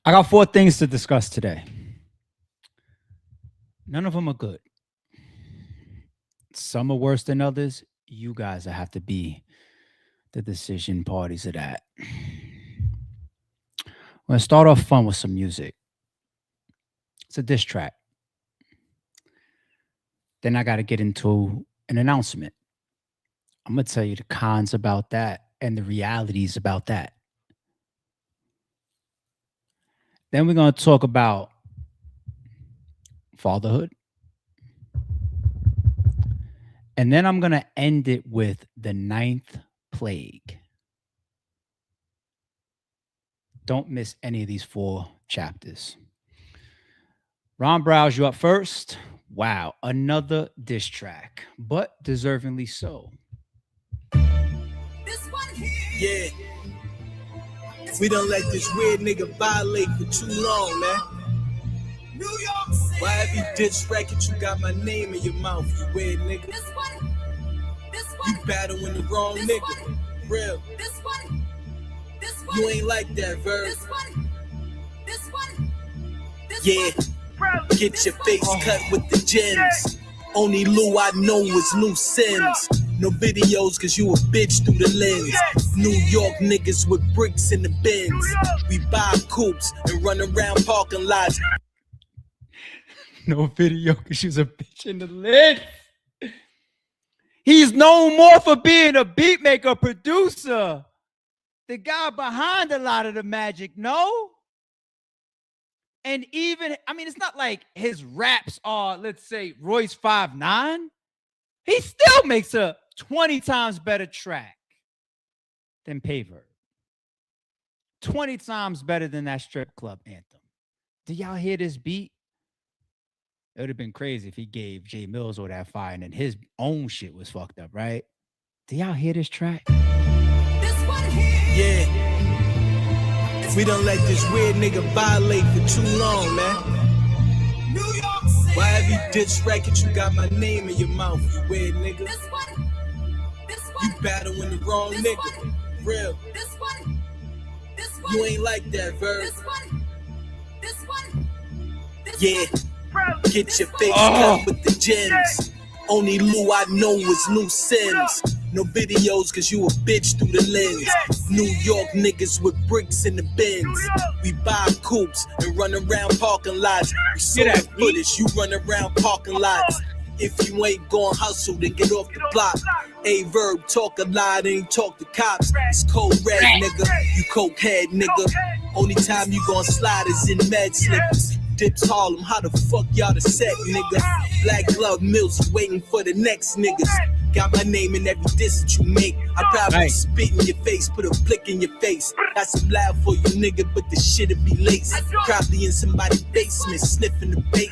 I got 4 things to discuss today. None of them are good. Some are worse than others. You guys will have to be the decision parties of that. We're gonna start off fun with some music. It's a diss track. Then I got to get into an announcement. I'm gonna tell you the cons about that and the realities about that. Then we're gonna talk about fatherhood. And then I'm going to end it with the ninth plague. Don't miss any of these 4 chapters. Ron Browse, you up first. Wow, another diss track, but deservingly so. Yeah. We done let this weird nigga violate for too long, man. New York City. Why every diss record you got my name in your mouth, you weird nigga? You battling the wrong nigga. Real. You ain't like that, Verb. Yeah. Get your face cut with the gems. Only Lou I know is Lou Sims. No videos cause you a bitch through the lens. New York niggas with bricks in the bins. We buy coupes and run around parking lots. No video because she's a bitch in the lid. He's known more for being a beat maker, producer. The guy behind a lot of the magic, no? And even, I mean, it's not like his raps are, let's say, Royce 5'9". He still makes a 20 times better track than Aye Verb. 20 times better than that strip club anthem. Do y'all hear this beat? It would have been crazy if he gave Jay Mills all that fire and then his own shit was fucked up, right? Do y'all hear this track? Yeah. We done let this weird nigga violate for too long, man. New York City. Why every diss record you got my name in your mouth, you weird nigga? You battling the wrong nigga. Real. You ain't like that, Verb. Yeah. Get your face cut with the gems. Only Lou I know is Lou Sims. No videos cause you a bitch through the lens. New York niggas with bricks in the bins. We buy coupes and run around parking lots. We saw that footage, you run around parking lots. If you ain't gon' hustle, then get off the block. Aye Verb talk a lot, ain't talk to cops. It's cold red, nigga. You coke head, nigga. Only time you gon' slide is in med slippers. Dips Harlem, how the fuck y'all the set, nigga? Black glove mills waiting for the next niggas. Got my name in every diss that you make. I probably spit in your face, put a flick in your face. Got some loud for you, nigga, but the shit'll be lace. Probably in somebody's basement, sniffing the bass.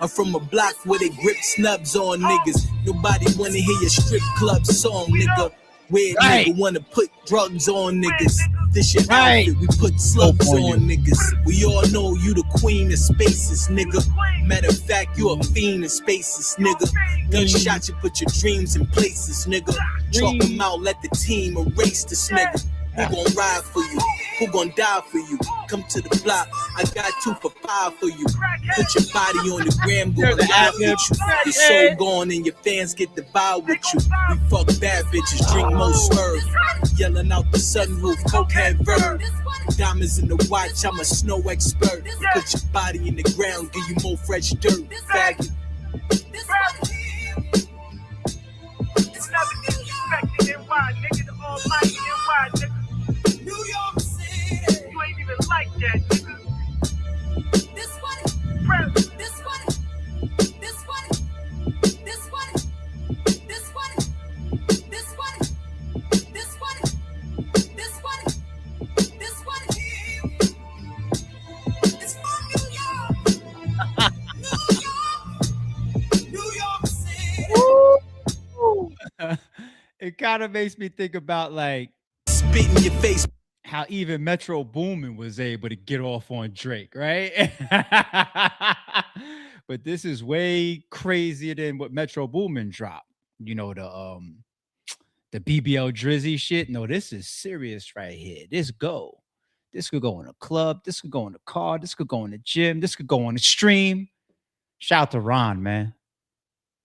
I'm from a block where they grip snubs on niggas. Nobody wanna hear your strip club song, nigga. Weird nigga wanna put drugs on niggas. This your outfit, we put slugs on niggas. We all know you the queen of spaces, nigga. Matter of fact, you a fiend in spaces, nigga. Gunshots, you put your dreams in places, nigga. Chalk them out, let the team erase this nigga. Who gon' ride for you? Who gon' die for you? Come to the block, I got 2 for 5 for you. Put your body on the gram, go and live with you. Your soul gone and your fans get devoured with you. We fuck bad bitches, drink most swerve. Yelling out the sunroof, cokehead Verb. Diamonds in the watch, I'm a snow expert. Put your body in the ground, give you more fresh dirt, faggot. It's never disrespected NY, nigga, the almighty NY, nigga. New York City. You ain't even like that, nigga. This one, Prep. This one, this one, this one, this one, this one, this one, this one, this one. It's from New York. New York City. It kind of makes me think about like Spit in your face. how even Metro Boomin was able to get off on Drake, right? But this is way crazier than what Metro Boomin dropped. You know, the BBL Drizzy shit. No, this is serious right here. This go. This could go in a club. This could go in a car. This could go in the gym. This could go on the stream. Shout out to Ron, man.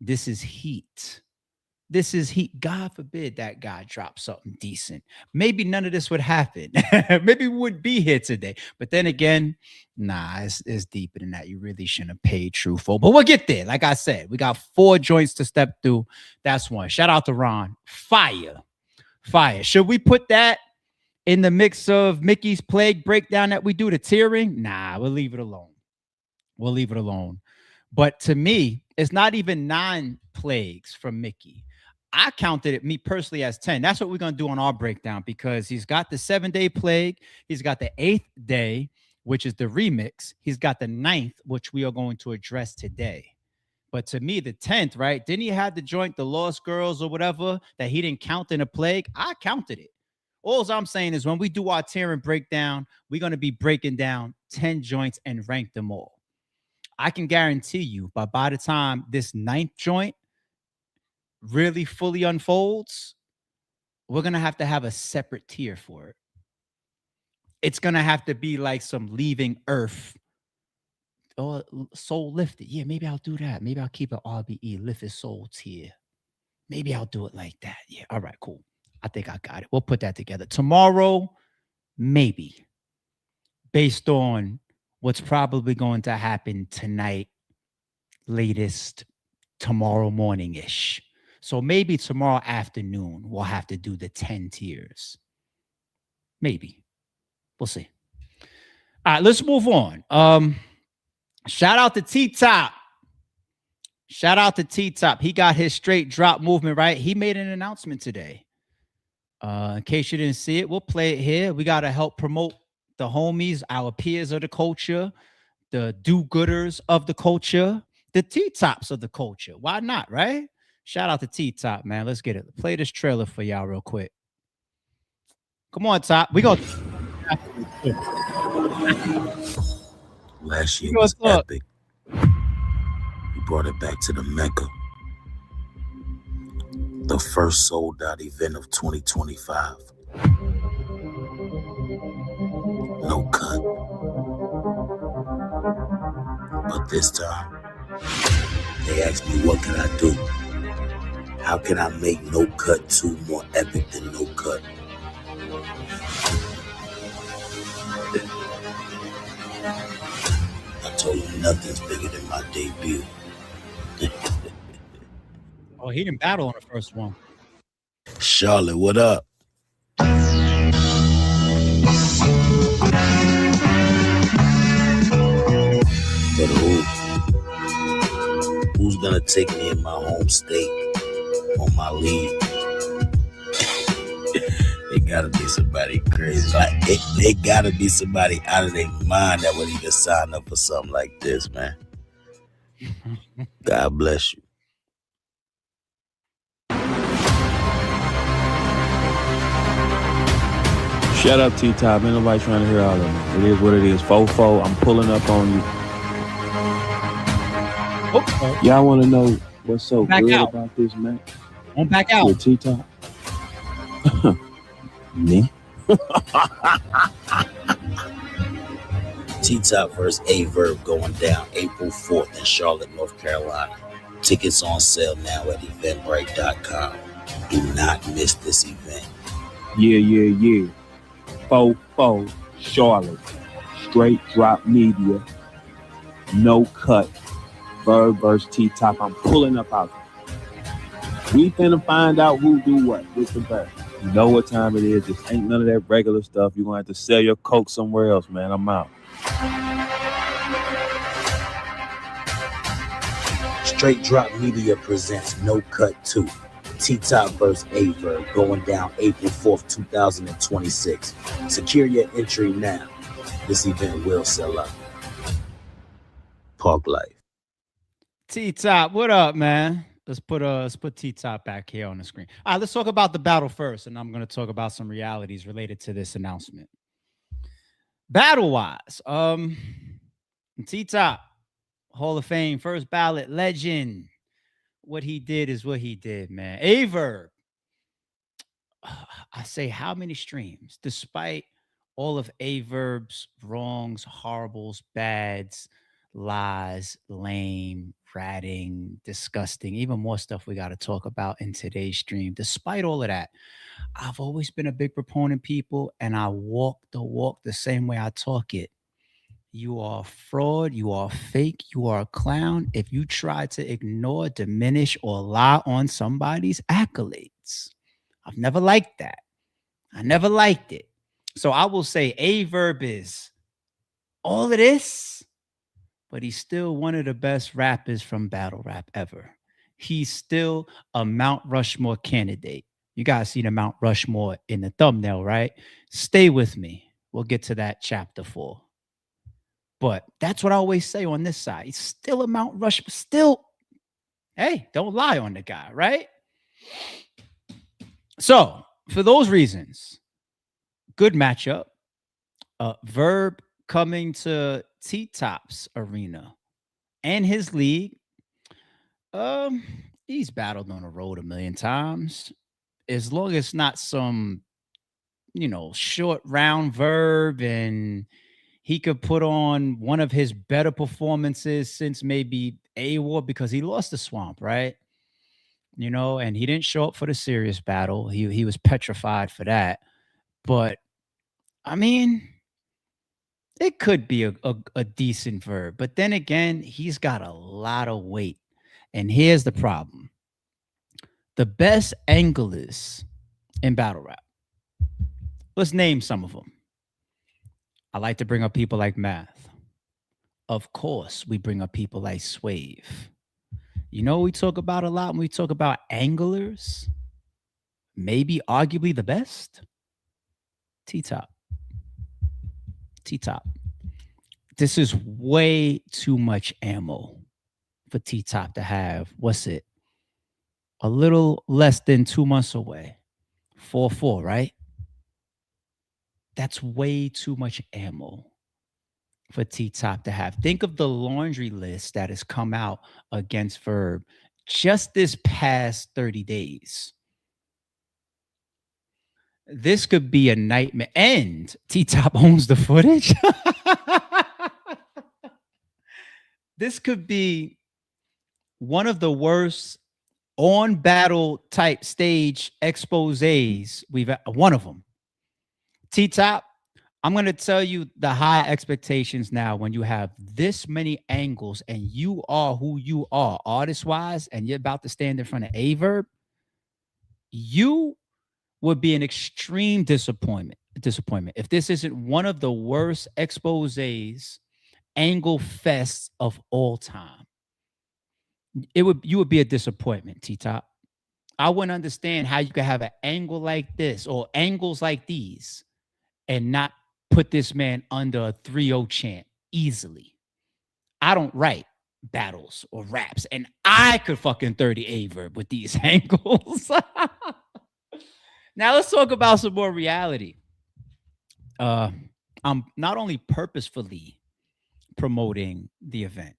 This is heat. This is heat. God forbid that guy dropped something decent. Maybe none of this would happen. Maybe we wouldn't be here today. But then again, nah, it's deeper than that. You really shouldn't have paid Truthful. But we'll get there. Like I said, we got 4 joints to step through. That's one. Shout out to Ron. Fire. Fire. Should we put that in the mix of Mickey's plague breakdown that we do, the tiering? Nah, we'll leave it alone. We'll leave it alone. But to me, it's not even 9 plagues from Mickey. I counted it, me personally, as 10. That's what we're going to do on our breakdown, because he's got the 7-day plague. He's got the 8th day, which is the remix. He's got the 9th, which we are going to address today. But to me, the 10th, right? Didn't he have the joint, the Lost Girls or whatever, that he didn't count in a plague? I counted it. All I'm saying is when we do our tier and breakdown, we're going to be breaking down 10 joints and rank them all. I can guarantee you, but by the time this 9th joint really fully unfolds, we're going to have a separate tier for it. It's going to have to be like some Leaving Earth or Soul Lifted. Yeah, maybe I'll do that. Maybe I'll keep it RBE, Lifted Soul tier. Maybe I'll do it like that. Yeah, all right, cool. I think I got it. We'll put that together. Tomorrow, maybe. Based on what's probably going to happen tonight, latest tomorrow morning-ish. So maybe tomorrow afternoon, we'll have to do the 10 tiers. Maybe. We'll see. All right, let's move on. Shout out to T-Top. Shout out to T-Top. He got his straight drop movement right. He made an announcement today. In case you didn't see it, we'll play it here. We got to help promote the homies, our peers of the culture, the do-gooders of the culture, the T-Tops of the culture. Why not, right? Shout out to T-Top, man. Let's get it. Play this trailer for y'all real quick. Come on, Top. We go. Last year was epic. We brought it back to the Mecca. The first sold-out event of 2025. No cut. But this time, they asked me, what can I do? How can I make No Cut 2 more epic than No Cut? I told him nothing's bigger than my debut. Oh, he didn't battle on the first one. Charlotte, what up? But who's gonna take me in my home state on my lead? It gotta be somebody crazy. Like it gotta be somebody out of their mind that would even sign up for something like this, man. God bless you. Shut up, T-Top. Ain't nobody trying to hear all of it. It is what it is. Fofo, I'm pulling up on you. Okay. Y'all want to know what's so Back good out. about this match I'm back out. with T-Top? Me? T-Top vs. Aye Verb going down April 4th in Charlotte, North Carolina. Tickets on sale now at eventbrite.com. Do not miss this event. Yeah. Fofo, Charlotte. Straight drop media. No cut. Verb versus T-Top. I'm pulling up out there. We finna find out who do what with the Verb. You know what time it is. This ain't none of that regular stuff. You're going to have to sell your Coke somewhere else, man. I'm out. Straight Drop Media presents No Cut 2. T-Top vs. Aye Verb going down April 4th, 2026. Secure your entry now. This event will sell out. Park Life. T-Top, what up, man? Let's put T-Top back here on the screen. All right, let's talk about the battle first, and I'm going to talk about some realities related to this announcement. Battle-wise, T-Top, Hall of Fame, first ballot legend. What he did is what he did, man. Aye Verb. I say how many streams, despite all of Aye Verb's wrongs, horribles, bads, lies, lame, ratting, disgusting, even more stuff we got to talk about in today's stream. Despite all of that, I've always been a big proponent, people, and I walk the walk the same way I talk it. You are a fraud, you are fake, you are a clown if you try to ignore, diminish, or lie on somebody's accolades. I've never liked that. I never liked it. So I will say Aye Verb is all of this, but he's still one of the best rappers from battle rap ever. He's still a Mount Rushmore candidate. You guys see the Mount Rushmore in the thumbnail, right? Stay with me. We'll get to that chapter 4. But that's what I always say on this side. He's still a Mount Rushmore. Still, hey, don't lie on the guy, right? So, for those reasons, good matchup. Verb coming to T-Top's arena and his league. He's battled on the road a million times. As long as not some, short round Verb, and he could put on one of his better performances since maybe A-War, because he lost the swamp, right? And he didn't show up for the serious battle. He was petrified for that. But I mean, it could be a decent Verb. But then again, he's got a lot of weight. And here's the problem. The best anglers in battle rap. Let's name some of them. I like to bring up people like Math. Of course, we bring up people like Swave. We talk about a lot when we talk about anglers. Maybe arguably the best. T-Top. T-Top. This is way too much ammo for T-Top to have. What's it? A little less than 2 months away. 4-4, right? That's way too much ammo for T-Top to have. Think of the laundry list that has come out against Verb just this past 30 days. This could be a nightmare. And T-Top owns the footage. This could be one of the worst on battle type stage exposés we've one of them. T-Top, I'm going to tell you the high expectations now when you have this many angles and you are who you are artist-wise and you're about to stand in front of Aye Verb. You would be an extreme disappointment if this isn't one of the worst exposés, angle fests of all time. You would be a disappointment, T-Top. I wouldn't understand how you could have an angle like this or angles like these and not put this man under a 3-0 chant easily. I don't write battles or raps, and I could fucking 30 Aye Verb with these angles. Now let's talk about some more reality. I'm not only purposefully promoting the event,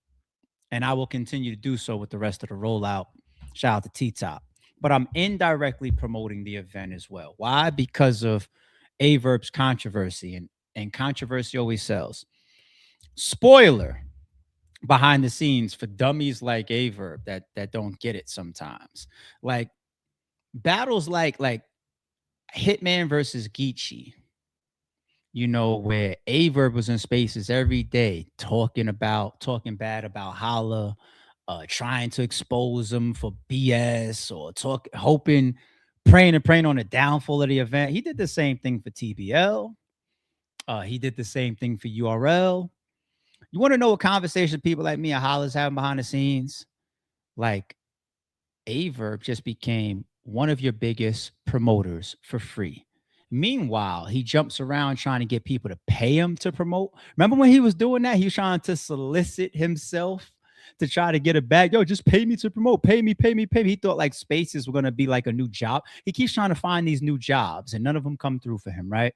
and I will continue to do so with the rest of the rollout. Shout out to T-Top. But I'm indirectly promoting the event as well. Why? Because of Aye Verb's controversy, and controversy always sells. Spoiler behind the scenes for dummies like Aye Verb that don't get it sometimes. Like battles like Hitman versus Geechee, where Aye Verb was in spaces every day talking bad about Holla, trying to expose him for BS or praying on the downfall of the event. He did the same thing for TBL. He did the same thing for URL. You want to know what conversation people like me and Holla's having behind the scenes? Like, Aye Verb just became one of your biggest promoters for free. Meanwhile, he jumps around trying to get people to pay him to promote. Remember when he was doing that? He was trying to solicit himself to try to get a bag. Yo, just pay me to promote. Pay me. He thought like spaces were going to be like a new job. He keeps trying to find these new jobs and none of them come through for him, right?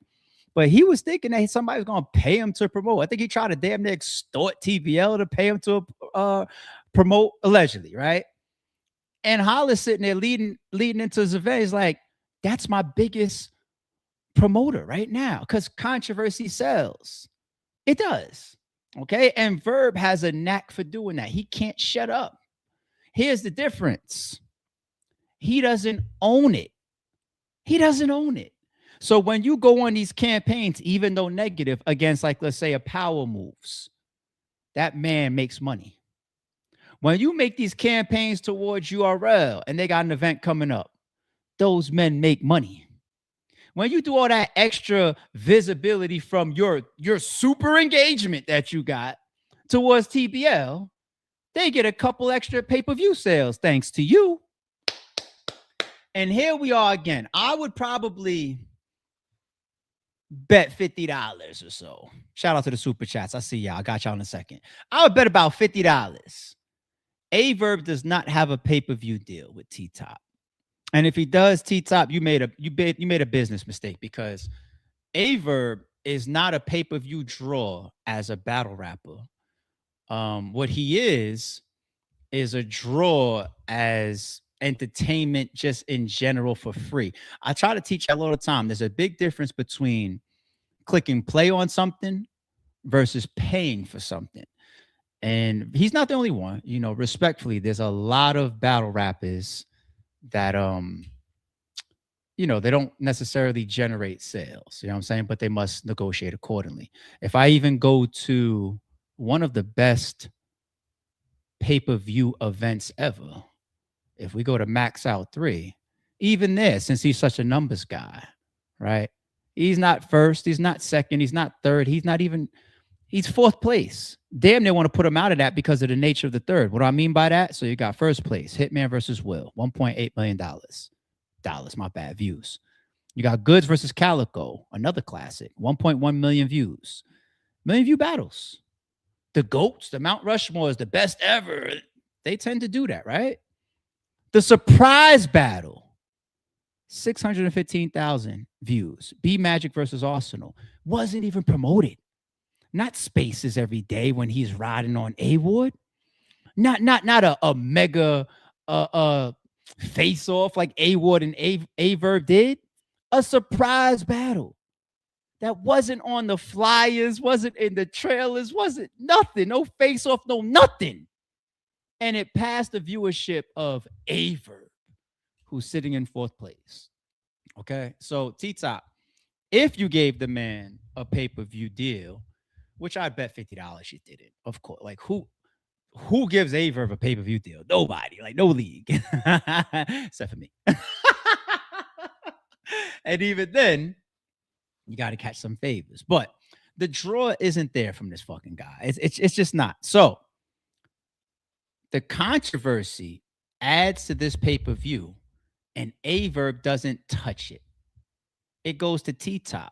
But he was thinking that somebody was going to pay him to promote. I think he tried to damn near extort TBL to pay him to promote, allegedly, right? And Holla's sitting there leading into his event. He's like, that's my biggest promoter right now because controversy sells. It does. Okay. And Verb has a knack for doing that. He can't shut up. Here's the difference. He doesn't own it. He doesn't own it. So when you go on these campaigns, even though negative, against, like, let's say a Power Moves, that man makes money. When you make these campaigns towards URL and they got an event coming up, those men make money. When you do all that extra visibility from your super engagement that you got towards TBL, they get a couple extra pay-per-view sales thanks to you. And here we are again. I would probably bet $50 or so. Shout out to the super chats. I see y'all. I got y'all in a second. I would bet about $50. Aye Verb does not have a pay-per-view deal with T-Top. And if he does, T-Top, you made a business mistake, because Aye Verb is not a pay-per-view draw as a battle rapper. What he is a draw as entertainment just in general for free. I try to teach that all the time. There's a big difference between clicking play on something versus paying for something. And he's not the only one. You know, respectfully, there's a lot of battle rappers that you know, they don't necessarily generate sales, you know what I'm saying, but they must negotiate accordingly. If I even go to one of the best pay-per-view events ever, if we go to Max Out 3, even there, since he's such a numbers guy, right? He's not first, he's not second, he's not third, he's fourth place. Damn, they want to put him out of that because of the nature of the third. What do I mean by that? So you got first place, Hitman versus Will, $1.8 million. My bad, views. You got Goods versus Calico, another classic, 1.1 million views. Million view battles. The GOATs, the Mount Rushmore is the best ever. They tend to do that, right? The surprise battle, 615,000 views. B Magic versus Arsenal wasn't even promoted. Not spaces every day when he's riding on A-Ward. Not a mega face off like A-Ward and Aye Verb did. A surprise battle that wasn't on the flyers, wasn't in the trailers, wasn't nothing, no face off, no nothing. And it passed the viewership of Aye Verb, who's sitting in fourth place. Okay, so T-Top, if you gave the man a pay-per-view deal, which I bet $50 you didn't, of course. Like, who gives Aye Verb a pay-per-view deal? Nobody. Like, no league. Except for me. And even then, you got to catch some favors. But the draw isn't there from this fucking guy. It's just not. So the controversy adds to this pay-per-view, and Aye Verb doesn't touch it. It goes to T-Top.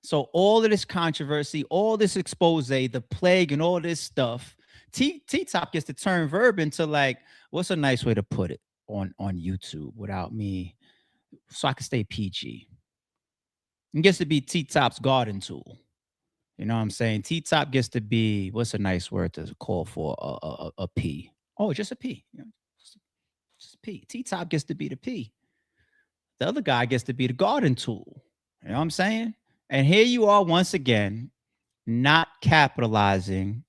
So all of this controversy, all this expose, the plague and all this stuff, T-Top gets to turn Verb into, like, what's a nice way to put it on YouTube without me, so I can stay PG. It gets to be T-Top's garden tool. You know what I'm saying? T-Top gets to be, what's a nice word to call for a P? Oh, just a P. You know, just a P. T-Top gets to be the P. The other guy gets to be the garden tool. You know what I'm saying? And here you are once again, not capitalizing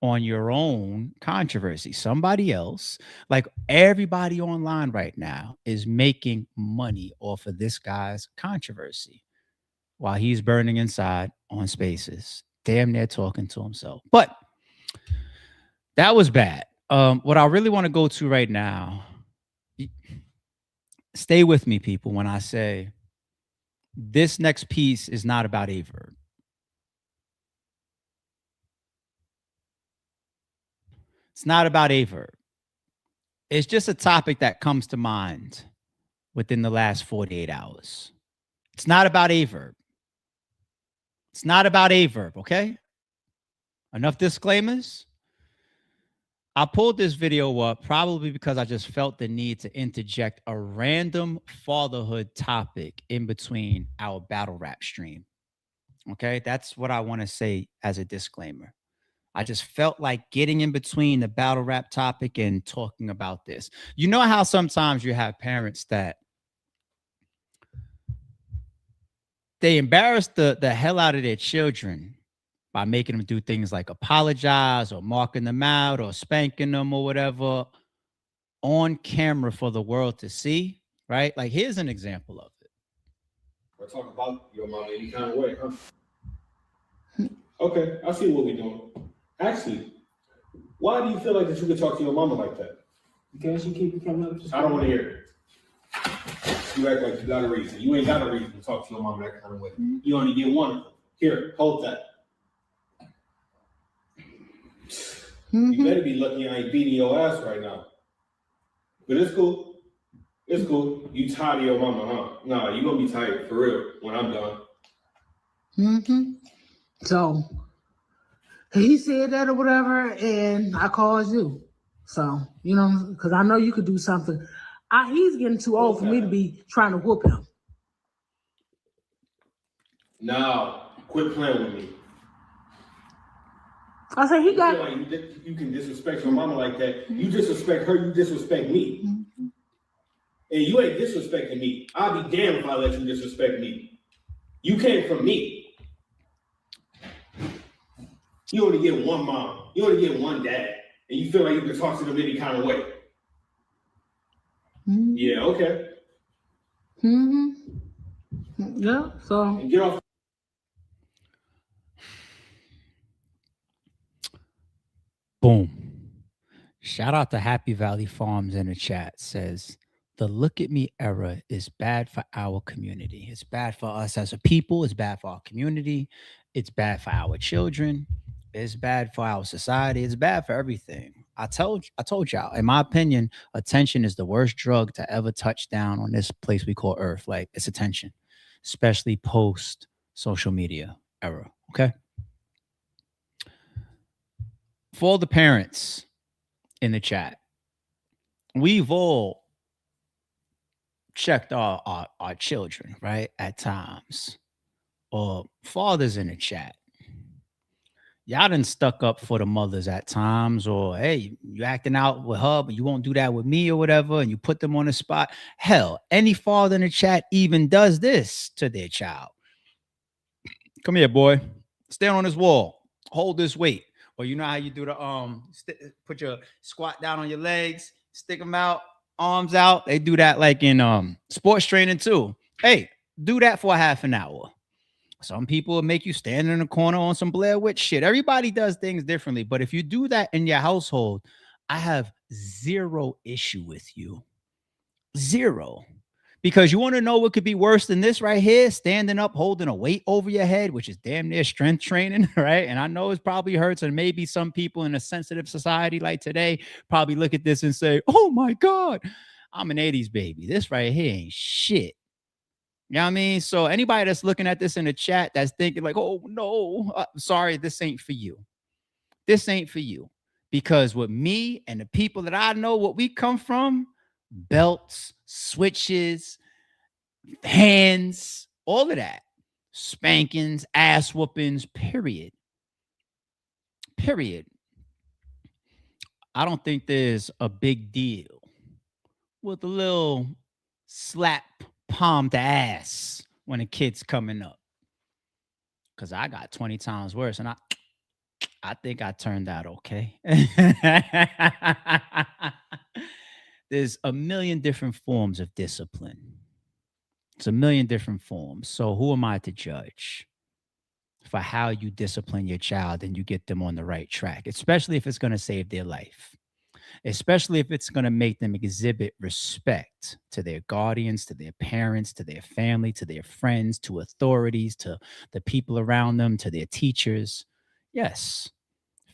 on your own controversy. Somebody else, like everybody online right now, is making money off of this guy's controversy while he's burning inside on Spaces, damn near talking to himself. But that was bad. What I really want to go to right now, stay with me, people, when I say this next piece is not about Aye Verb. It's not about Aye Verb. It's just a topic that comes to mind within the last 48 hours. It's not about Aye Verb. It's not about Aye Verb, okay? Enough disclaimers. I pulled this video up probably because I just felt the need to interject a random fatherhood topic in between our battle rap stream. Okay, that's what I want to say as a disclaimer. I just felt like getting in between the battle rap topic and talking about this. You know how sometimes you have parents that they embarrass the hell out of their children by making them do things like apologize or marking them out or spanking them or whatever on camera for the world to see, right? Like, here's an example of it. We're talking about your mama any kind of way, huh? Okay, I see what we're doing. Actually, why do you feel like that you could talk to your mama like that? Because you keep coming up. I don't want to hear it. You act like you got a reason. You ain't got a reason to talk to your mama that kind of way. You only get one of them. Here, hold that. You better be lucky I ain't beating your ass right now. But it's cool. It's cool. You tired of your mama, huh? Nah, you gonna be tired for real when I'm done. So he said that or whatever, and I called you. So, you know, because I know you could do something. He's getting too old for me to be trying to whoop him. No, quit playing with me. I said he got. Feel like you can disrespect your mama like that. You disrespect her, you disrespect me. And you ain't disrespecting me. I'll be damned if I let you disrespect me. You came from me. You only get one mom. You only get one dad. And you feel like you can talk to them any kind of way. Yeah, okay. Yeah, so. And get off. Boom. Shout out to Happy Valley Farms in the chat. Says, the look at me era is bad for our community. It's bad for us as a people. It's bad for our community. It's bad for our children. It's bad for our society. It's bad for everything. I told y'all, in my opinion, attention is the worst drug to ever touch down on this place we call Earth. Like, it's attention, especially post social media era. Okay. For all the parents in the chat, we've all checked our children, right? At times. Or fathers in the chat. Y'all done stuck up for the mothers at times, or hey, you acting out with her, but you won't do that with me or whatever, and you put them on the spot. Hell, any father in the chat even does this to their child. Come here, boy. Stand on this wall. Hold this weight. Or you know how you do the put your squat down on your legs, stick them out, arms out. They do that like in sports training too. Hey, do that for a half an hour. Some people will make you stand in the corner on some Blair Witch shit. Everybody does things differently. But if you do that in your household, I have zero issue with you. Zero. Because you want to know what could be worse than this right here? Standing up, holding a weight over your head, which is damn near strength training, right? And I know it probably hurts. And maybe some people in a sensitive society like today probably look at this and say, oh my God, I'm an 80s baby. This right here ain't shit. You know what I mean? So anybody that's looking at this in the chat that's thinking like, oh, no, sorry, this ain't for you. This ain't for you. Because with me and the people that I know, what we come from, belts, switches, hands, all of that. Spankings, ass whoopings, period. Period. I don't think there's a big deal with a little slap palm to ass when a kid's coming up, because I got 20 times worse, and I think I turned out okay. There's a million different forms of discipline. It's a million different forms. So who am I to judge for how you discipline your child and you get them on the right track, especially if it's going to save their life? Especially if it's going to make them exhibit respect to their guardians, to their parents, to their family, to their friends, to authorities, to the people around them, to their teachers. Yes,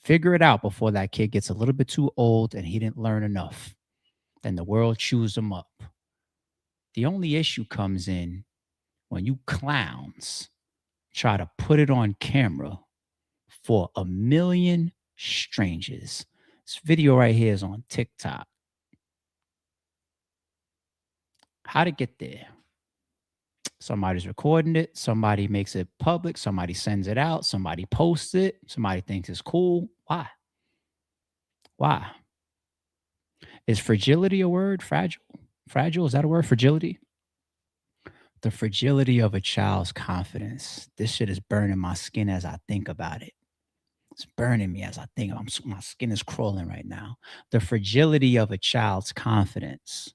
figure it out before that kid gets a little bit too old and he didn't learn enough. Then the world chews him up. The only issue comes in when you clowns try to put it on camera for a million strangers. This video right here is on TikTok. How to get there? Somebody's recording it. Somebody makes it public. Somebody sends it out. Somebody posts it. Somebody thinks it's cool. Why? Why? Is fragility a word? Fragile? Fragile? Is that a word? Fragility? The fragility of a child's confidence. This shit is burning my skin as I think about it. It's burning me as I think. My skin is crawling right now. The fragility of a child's confidence.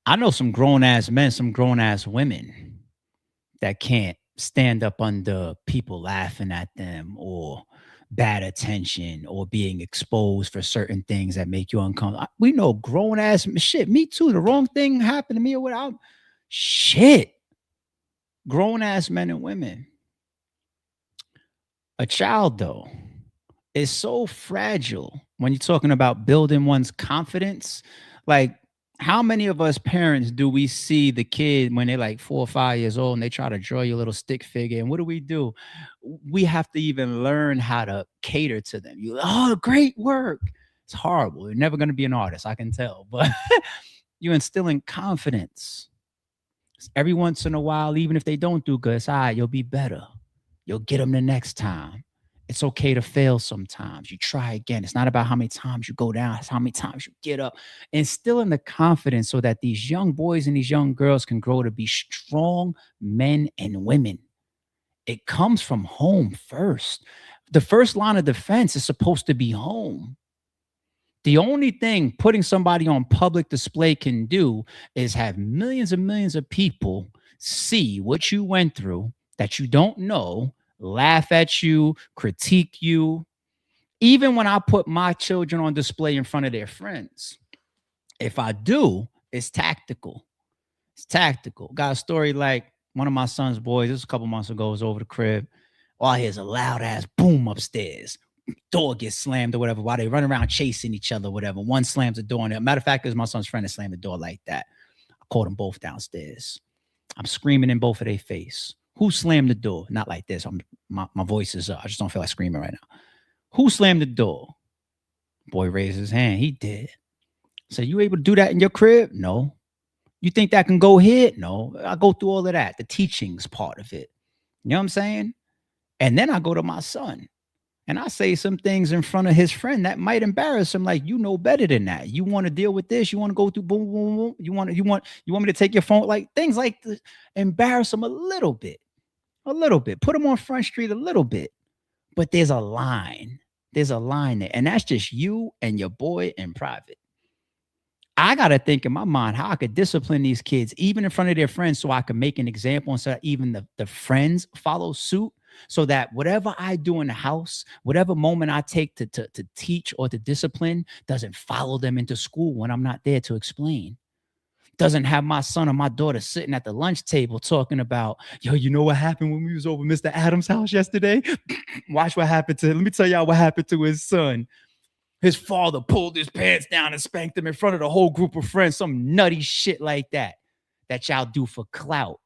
I know some grown ass men, some grown ass women that can't stand up under people laughing at them or bad attention or being exposed for certain things that make you uncomfortable. We know grown ass shit. Me too. The wrong thing happened to me or without shit. Grown ass men and women. A child, though, is so fragile when you're talking about building one's confidence. Like, how many of us parents do we see the kid when they're like 4 or 5 years old and they try to draw your little stick figure? And what do? We have to even learn how to cater to them. Oh, great work. It's horrible. You're never going to be an artist, I can tell. But you're instilling confidence. Every once in a while, even if they don't do good, it's all right, you'll be better. You'll get them the next time. It's okay to fail sometimes. You try again. It's not about how many times you go down. It's how many times you get up. Instilling the confidence so that these young boys and these young girls can grow to be strong men and women. It comes from home first. The first line of defense is supposed to be home. The only thing putting somebody on public display can do is have millions and millions of people see what you went through that you don't know, laugh at you, critique you. Even when I put my children on display in front of their friends, if I do, it's tactical. It's tactical. Got a story like one of my son's boys, this was a couple months ago, was over the crib. All I hear is a loud ass boom upstairs. Door gets slammed or whatever while they run around chasing each other, whatever. One slams the door. And matter of fact, it was my son's friend that slammed the door like that. I called them both downstairs. I'm screaming in both of their face. Who slammed the door? Not like this. My voice is up. I just don't feel like screaming right now. Who slammed the door? Boy raised his hand. He did. So you able to do that in your crib? No. You think that can go here? No. I go through all of that. The teachings part of it. You know what I'm saying? And then I go to my son and I say some things in front of his friend that might embarrass him. Like, you know better than that. You want to deal with this? You want to go through boom, boom, boom? You want me to take your phone? Like things like this. Embarrass him a little bit. A little bit. Put them on Front Street a little bit. But there's a line. There's a line there. And that's just you and your boy in private. I got to think in my mind how I could discipline these kids, even in front of their friends, so I can make an example and so that even the friends follow suit, so that whatever I do in the house, whatever moment I take to teach or to discipline doesn't follow them into school when I'm not there to explain. Doesn't have my son or my daughter sitting at the lunch table talking about, yo, you know what happened when we was over Mr. Adams' house yesterday? Watch what happened to him. Let me tell y'all what happened to his son. His father pulled his pants down and spanked him in front of the whole group of friends. Some nutty shit like that y'all do for clout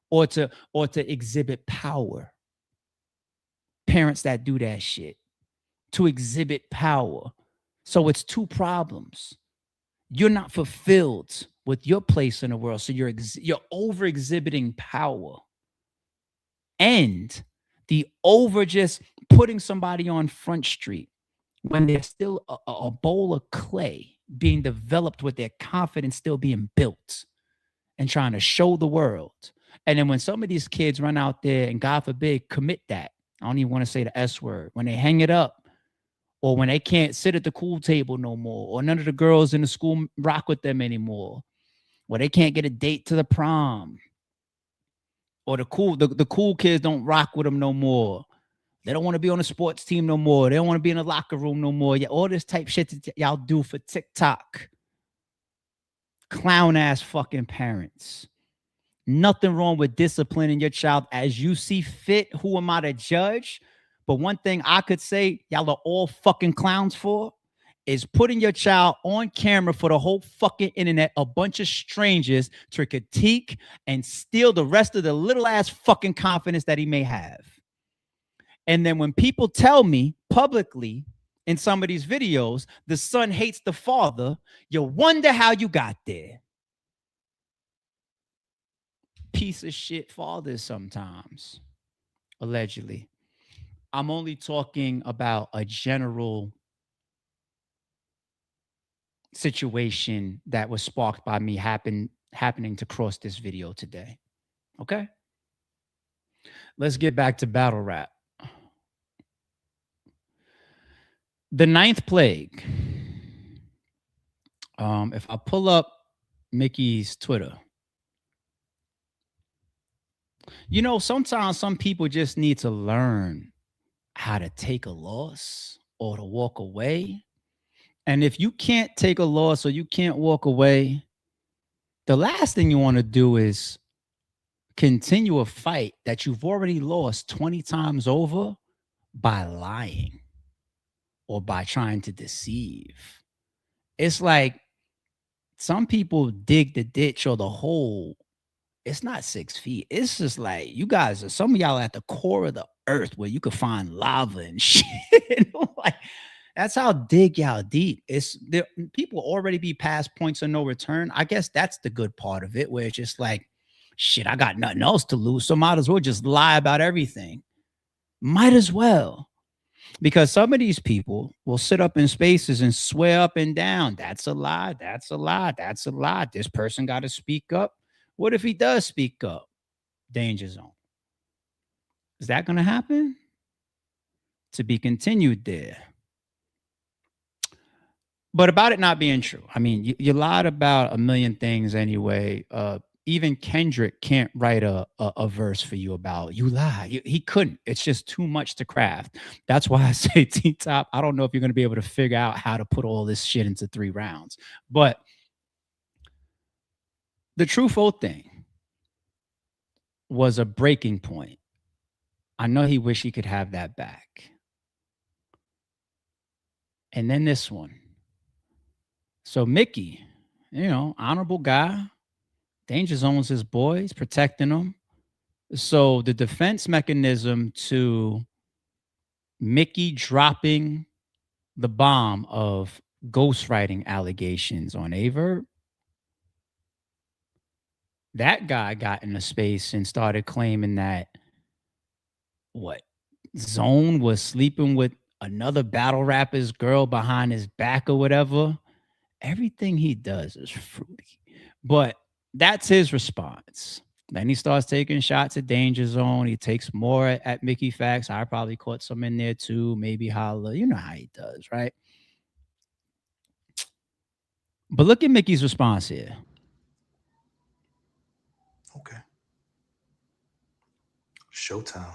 or to exhibit power. Parents that do that shit to exhibit power. So it's two problems. You're not fulfilled with your place in the world. So you're over exhibiting power, and the over just putting somebody on Front Street when they're still a bowl of clay being developed with their confidence still being built and trying to show the world. And then when some of these kids run out there and God forbid commit that, I don't even want to say the S word, when they hang it up, or when they can't sit at the cool table no more, or none of the girls in the school rock with them anymore, or they can't get a date to the prom, or the cool kids don't rock with them no more. They don't want to be on a sports team no more. They don't want to be in a locker room no more. Yeah, all this type shit that y'all do for TikTok. Clown ass fucking parents. Nothing wrong with disciplining your child as you see fit. Who am I to judge? But one thing I could say y'all are all fucking clowns for is putting your child on camera for the whole fucking internet, a bunch of strangers to critique and steal the rest of the little ass fucking confidence that he may have. And then when people tell me publicly in some of these videos, the son hates the father, you wonder how you got there. Piece of shit fathers sometimes, allegedly. I'm only talking about a general situation that was sparked by me happened happening to cross this video today. Okay? Let's get back to battle rap. The ninth plague. If I pull up Mickey's Twitter, you know, sometimes some people just need to learn how to take a loss or to walk away. And if you can't take a loss or you can't walk away, the last thing you want to do is continue a fight that you've already lost 20 times over by lying or by trying to deceive. It's like some people dig the ditch or the hole. It's not 6 feet. It's just like you guys are, some of y'all are at the core of the earth where you could find lava and shit. Like, that's how dig y'all deep. It's there, people already be past points of no return. I guess that's the good part of it, where it's just like, shit, I got nothing else to lose, so might as well just lie about everything. Might as well. Because some of these people will sit up in spaces and swear up and down, that's a lie, that's a lie, that's a lie. This person got to speak up. What if he does speak up? Danger zone. Is that going to happen? To be continued there. But about it not being true, I mean, you lied about a million things anyway. Even Kendrick can't write a verse for you about you lie. He couldn't. It's just too much to craft. That's why I say T-Top, I don't know if you're going to be able to figure out how to put all this shit into 3 rounds. But the truthful thing was a breaking point. I know he wished he could have that back. And then this one. So Mickey, you know, honorable guy. Danger Zone's his boy. He's protecting him. So the defense mechanism to Mickey dropping the bomb of ghostwriting allegations on Aye Verb, that guy got in a space and started claiming that Zone was sleeping with another battle rapper's girl behind his back or whatever. Everything he does is fruity. But that's his response. Then he starts taking shots at Danger Zone. He takes more at Mickey Factz. I probably caught some in there too. Maybe Holla. You know how he does, right? But look at Mickey's response here. Okay. Showtime.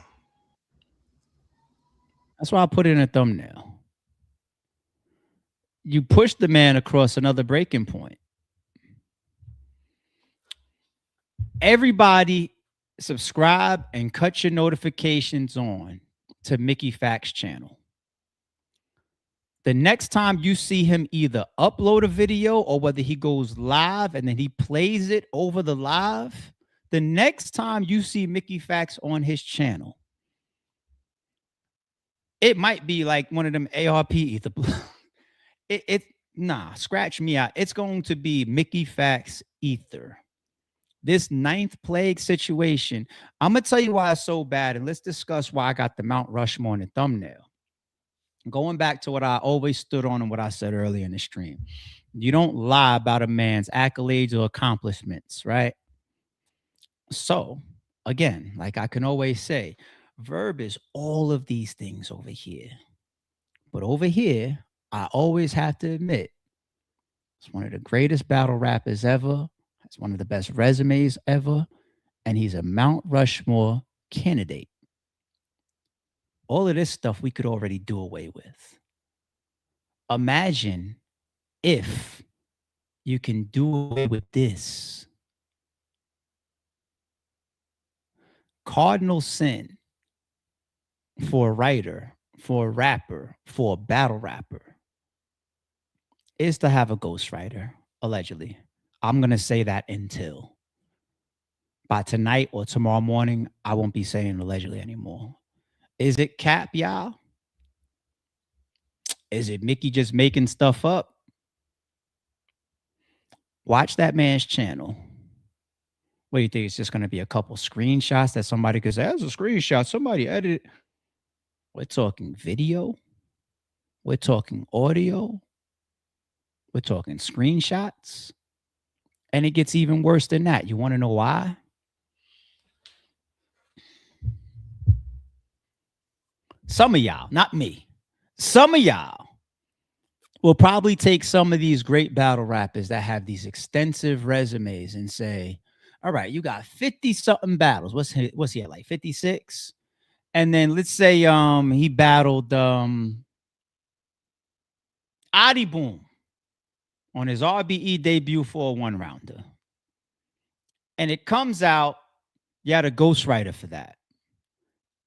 That's why I put it in a thumbnail. You push the man across another breaking point. Everybody subscribe and cut your notifications on to Mickey Factz channel. The next time you see him either upload a video or whether he goes live and then he plays it over the live, the next time you see Mickey Factz on his channel, it might be like one of them ARP ether. Nah, scratch me out. It's going to be Mickey Factz ether. This ninth plague situation, I'm going to tell you why it's so bad, and let's discuss why I got the Mount Rushmore in the thumbnail. Going back to what I always stood on and what I said earlier in the stream. You don't lie about a man's accolades or accomplishments, right? So, again, like I can always say, Verb is all of these things over here. But over here, I always have to admit, it's one of the greatest battle rappers ever. It's one of the best resumes ever. And he's a Mount Rushmore candidate. All of this stuff we could already do away with. Imagine if you can do away with this. Cardinal sin for a writer, for a rapper, for a battle rapper is to have a ghostwriter, allegedly. I'm going to say that until. By tonight or tomorrow morning, I won't be saying allegedly anymore. Is it cap, y'all? Is it Mickey just making stuff up? Watch that man's channel. What do you think? It's just going to be a couple screenshots that somebody could say, that's a screenshot. Somebody edited. We're talking video. We're talking audio. We're talking screenshots. And it gets even worse than that. You want to know why? Some of y'all, not me, some of y'all will probably take some of these great battle rappers that have these extensive resumes and say, all right, you got 50 something battles. What's he at, like 56? And then let's say he battled Adi Boom on his RBE debut for a 1-rounder. And it comes out, you had a ghostwriter for that.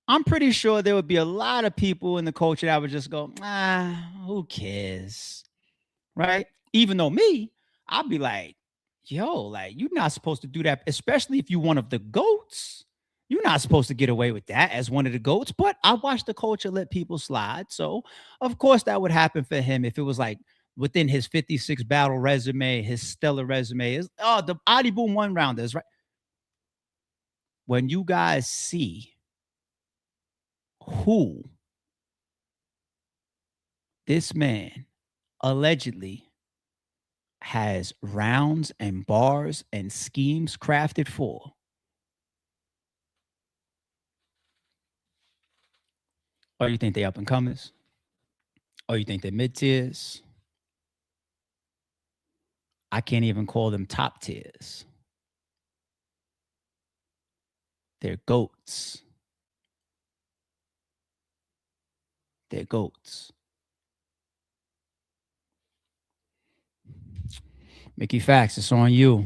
I'm pretty sure there would be a lot of people in the culture that would just go, who cares? Right? Even though me, I'd be like, yo, like, you're not supposed to do that, especially if you're one of the GOATs. You're not supposed to get away with that as one of the GOATs, but I watched the culture let people slide. So, of course, that would happen for him if it was like within his 56 battle resume, his stellar resume is, the Adi Boom 1-rounders, right? When you guys see who this man allegedly has rounds and bars and schemes crafted for, or you think they up and comers, or you think they're mid-tiers, I can't even call them top tiers. They're GOATs. They're GOATs. Mickey Factz, it's on you.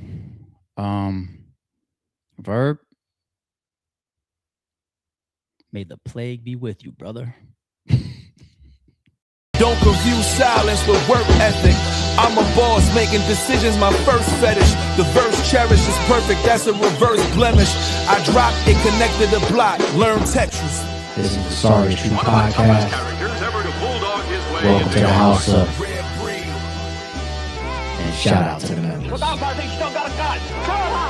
Verb, may the plague be with you, brother. Don't confuse silence with work ethic. I'm a boss making decisions, my first fetish. The verse cherished is perfect, that's a reverse blemish. I dropped it, connected the block, learn Tetris. This is the Sorry True Podcast. Welcome to the house up. And shout out to the members. Without my thing, still got a gun.